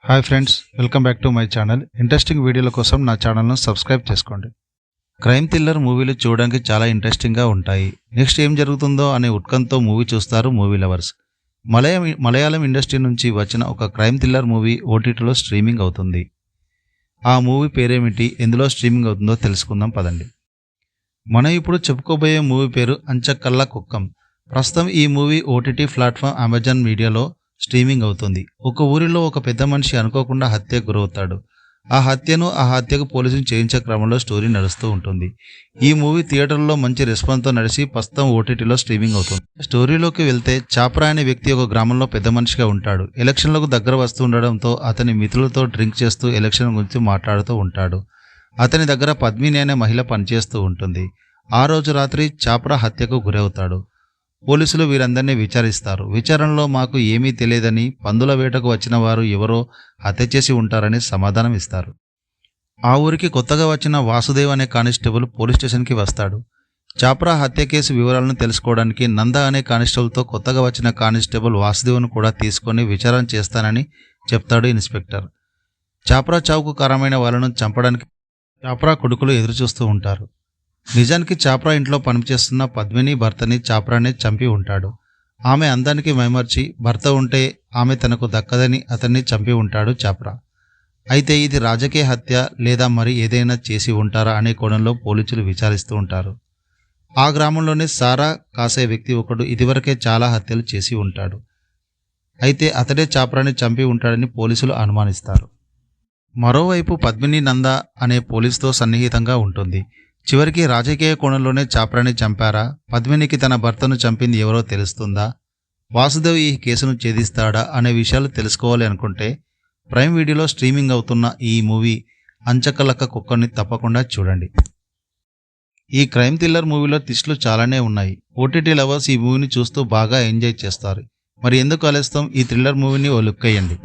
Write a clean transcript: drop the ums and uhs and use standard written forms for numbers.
Hi friends, welcome back to my channel. Interesting వీడియోల కోసం నా ఛానల్ను సబ్స్క్రైబ్ చేసుకోండి. క్రైమ్ థ్రిల్లర్ మూవీలు చూడడానికి చాలా ఇంట్రెస్టింగ్గా ఉంటాయి. నెక్స్ట్ ఏం జరుగుతుందో అనే ఉత్కంఠతో మూవీ చూస్తారు మూవీ లవర్స్. మలయాళం ఇండస్ట్రీ నుంచి వచ్చిన ఒక క్రైమ్ థ్రిల్లర్ మూవీ ఓటీటీలో స్ట్రీమింగ్ అవుతుంది. ఆ మూవీ పేరేమిటి, ఎందులో స్ట్రీమింగ్ అవుతుందో తెలుసుకుందాం పదండి. మనం ఇప్పుడు చెప్పుకోబోయే మూవీ పేరు అంచక్కల్ల కుక్కం. ప్రస్తుతం ఈ మూవీ ఓటీటీ ప్లాట్ఫామ్ అమెజాన్ మీడియాలో స్ట్రీమింగ్ అవుతుంది. ఒక ఊరిలో ఒక పెద్ద మనిషి అనుకోకుండా హత్యకు గురవుతాడు. ఆ హత్యకు పోలీసులు చేయించే క్రమంలో స్టోరీ నడుస్తూ ఉంటుంది. ఈ మూవీ థియేటర్లో మంచి రెస్పాన్స్తో నడిచి ప్రస్తుతం ఓటీటీలో స్ట్రీమింగ్ అవుతుంది. స్టోరీలోకి వెళ్తే చాప్రా అనే వ్యక్తి ఒక గ్రామంలో పెద్ద మనిషిగా ఉంటాడు. ఎలక్షన్లకు దగ్గర వస్తుండడంతో అతని మిత్రులతో డ్రింక్ చేస్తూ ఎలక్షన్ గురించి మాట్లాడుతూ ఉంటాడు. అతని దగ్గర పద్మిని అనే మహిళ పనిచేస్తూ ఉంటుంది. ఆ రోజు రాత్రి చాప్రా హత్యకు గురవుతాడు. పోలీసులు వీరందరినీ విచారిస్తారు. విచారణలో మాకు ఏమీ తెలియదని, పందుల వేటకు వచ్చిన వారు ఎవరో హత్య చేసి ఉంటారని సమాధానం ఇస్తారు. ఆ ఊరికి కొత్తగా వచ్చిన వాసుదేవ్ అనే కానిస్టేబుల్ పోలీస్ స్టేషన్కి వస్తాడు. చాప్రా హత్య కేసు వివరాలను తెలుసుకోవడానికి నంద అనే కానిస్టేబుల్తో కొత్తగా వచ్చిన కానిస్టేబుల్ వాసుదేవ్ను కూడా తీసుకొని విచారణ చేస్తానని చెప్తాడు ఇన్స్పెక్టర్. చాప్రా చావుకు కారణమైన వాళ్ళను చంపడానికి చాప్రా కొడుకులు ఎదురుచూస్తూ ఉంటారు. నిజానికి చాప్రా ఇంట్లో పనిచేస్తున్న పద్మిని భర్తని చాప్రానే చంపి ఉంటాడు. ఆమె అందానికి మైమర్చి భర్త ఉంటే ఆమె తనకు దక్కదని అతన్ని చంపి ఉంటాడు చాప్రా. అయితే ఇది రాజకీయ హత్య లేదా మరి ఏదైనా చేసి ఉంటారా అనే కోణంలో పోలీసులు విచారిస్తూ ఉంటారు. ఆ గ్రామంలోనే సారా కాసే వ్యక్తి ఒకడు ఇదివరకే చాలా హత్యలు చేసి ఉంటాడు. అయితే అతడే చాప్రాని చంపి ఉంటాడని పోలీసులు అనుమానిస్తారు. మరోవైపు పద్మిని నంద అనే పోలీసుతో సన్నిహితంగా ఉంటుంది. చివరికి రాజకీయ కోణంలోనే చాప్రాని చంపారా, పద్మినికి తన భర్తను చంపింది ఎవరో తెలుస్తుందా, వాసుదేవ్ ఈ కేసును ఛేదిస్తాడా అనే విషయాలు తెలుసుకోవాలి అనుకుంటే ప్రైమ్ వీడియోలో స్ట్రీమింగ్ అవుతున్న ఈ మూవీ అంచక్కలక్క కుక్కని తప్పకుండా చూడండి. ఈ క్రైమ్ థ్రిల్లర్ మూవీలో ట్విస్టులు చాలానే ఉన్నాయి. ఓటీటీ లవర్స్ ఈ మూవీని చూస్తూ బాగా ఎంజాయ్ చేస్తారు. మరి ఎందుకు ఆలస్యం, ఈ థ్రిల్లర్ మూవీని ఓ లుక్ వేయండి.